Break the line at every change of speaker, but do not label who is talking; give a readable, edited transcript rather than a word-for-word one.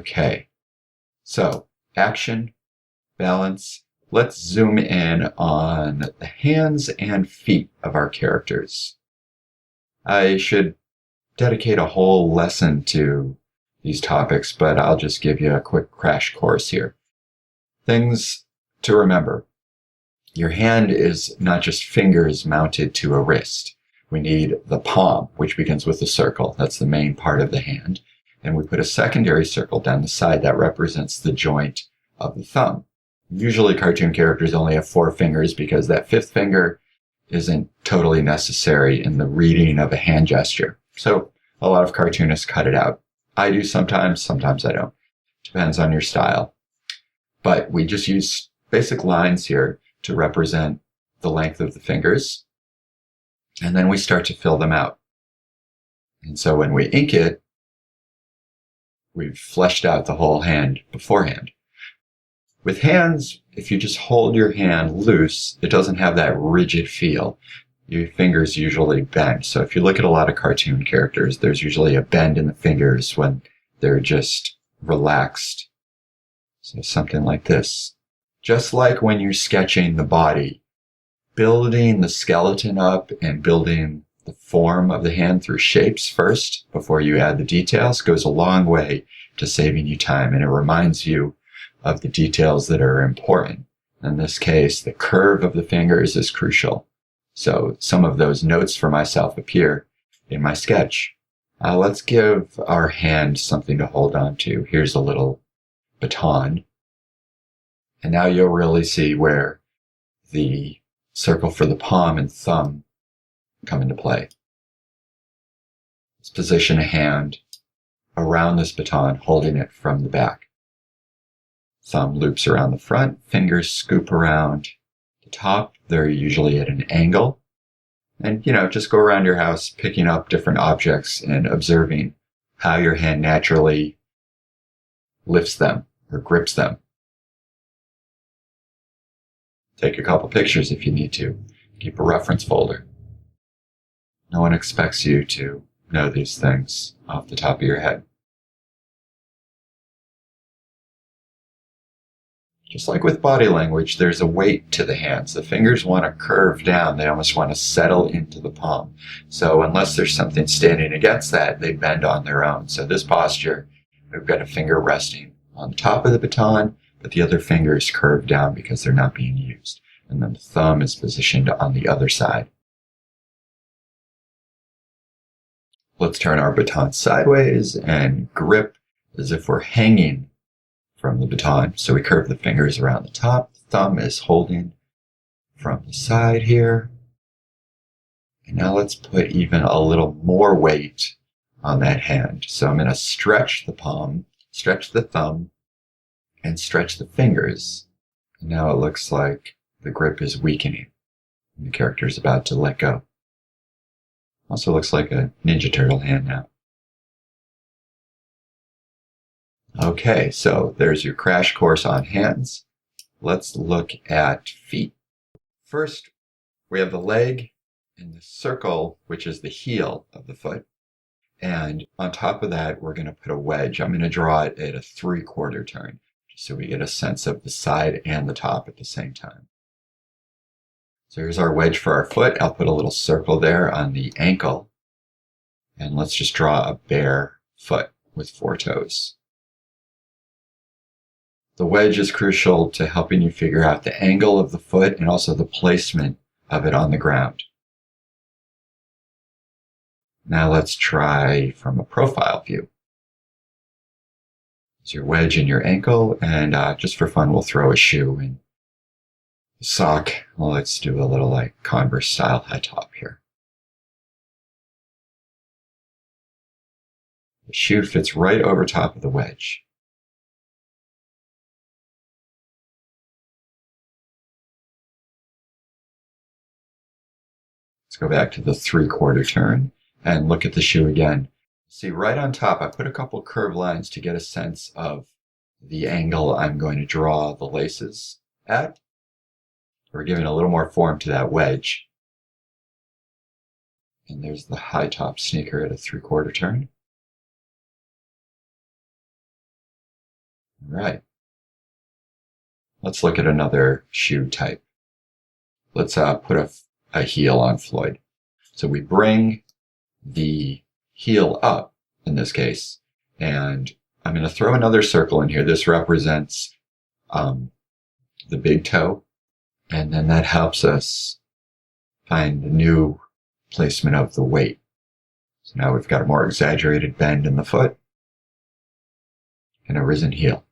Okay, so action, balance. Let's zoom in on the hands and feet of our characters. I should dedicate a whole lesson to these topics, but I'll just give you a quick crash course here. Things to remember. Your hand is not just fingers mounted to a wrist. We need the palm, which begins with a circle. That's the main part of the hand. And we put a secondary circle down the side that represents the joint of the thumb. Usually cartoon characters only have 4 fingers because that 5th finger isn't totally necessary in the reading of a hand gesture. So a lot of cartoonists cut it out. I do sometimes I don't. Depends on your style. But we just use basic lines here to represent the length of the fingers. And then we start to fill them out. And so when we ink it, we've fleshed out the whole hand beforehand. With hands, if you just hold your hand loose, it doesn't have that rigid feel. Your fingers usually bend. So if you look at a lot of cartoon characters, there's usually a bend in the fingers when they're just relaxed. So something like this. Just like when you're sketching the body, building the skeleton up and building the form of the hand through shapes first before you add the details goes a long way to saving you time, and it reminds you of the details that are important. In this case, the curve of the fingers is crucial. So some of those notes for myself appear in my sketch. Let's give our hand something to hold on to. Here's a little baton. And now you'll really see where the circle for the palm and thumb come into play. Let's position a hand around this baton, holding it from the back. Thumb loops around the front, fingers scoop around the top. They're usually at an angle. And, just go around your house picking up different objects and observing how your hand naturally lifts them or grips them. Take a couple pictures if you need to. Keep a reference folder. No one expects you to know these things off the top of your head. Just like with body language, there's a weight to the hands. The fingers want to curve down. They almost want to settle into the palm. So unless there's something standing against that, they bend on their own. So this posture, we've got a finger resting on the top of the baton, but the other finger is curved down because they're not being used. And then the thumb is positioned on the other side. Let's turn our baton sideways and grip as if we're hanging from the baton. So we curve the fingers around the top. The thumb is holding from the side here. And now let's put even a little more weight on that hand. So I'm going to stretch the palm, stretch the thumb, and stretch the fingers. And now it looks like the grip is weakening. And the character is about to let go. Also looks like a Ninja Turtle hand now. Okay, so there's your crash course on hands. Let's look at feet. First, we have the leg and the circle, which is the heel of the foot. And on top of that, we're going to put a wedge. I'm going to draw it at a 3/4 turn, just so we get a sense of the side and the top at the same time. So here's our wedge for our foot. I'll put a little circle there on the ankle. And let's just draw a bare foot with 4 toes. The wedge is crucial to helping you figure out the angle of the foot and also the placement of it on the ground. Now let's try from a profile view. It's your wedge and your ankle, and just for fun, we'll throw a shoe and a sock. Well, let's do a little like Converse style high top here. The shoe fits right over top of the wedge. Let's go back to the 3/4 turn and look at the shoe again. See, right on top, I put a couple curved lines to get a sense of the angle I'm going to draw the laces at. We're giving a little more form to that wedge. And there's the high top sneaker at a 3/4 turn. right. Let's look at another shoe type. Let's put a heel on Floyd. So we bring the heel up in this case, and I'm going to throw another circle in here. This represents the big toe, and then that helps us find the new placement of the weight. So now we've got a more exaggerated bend in the foot and a risen heel.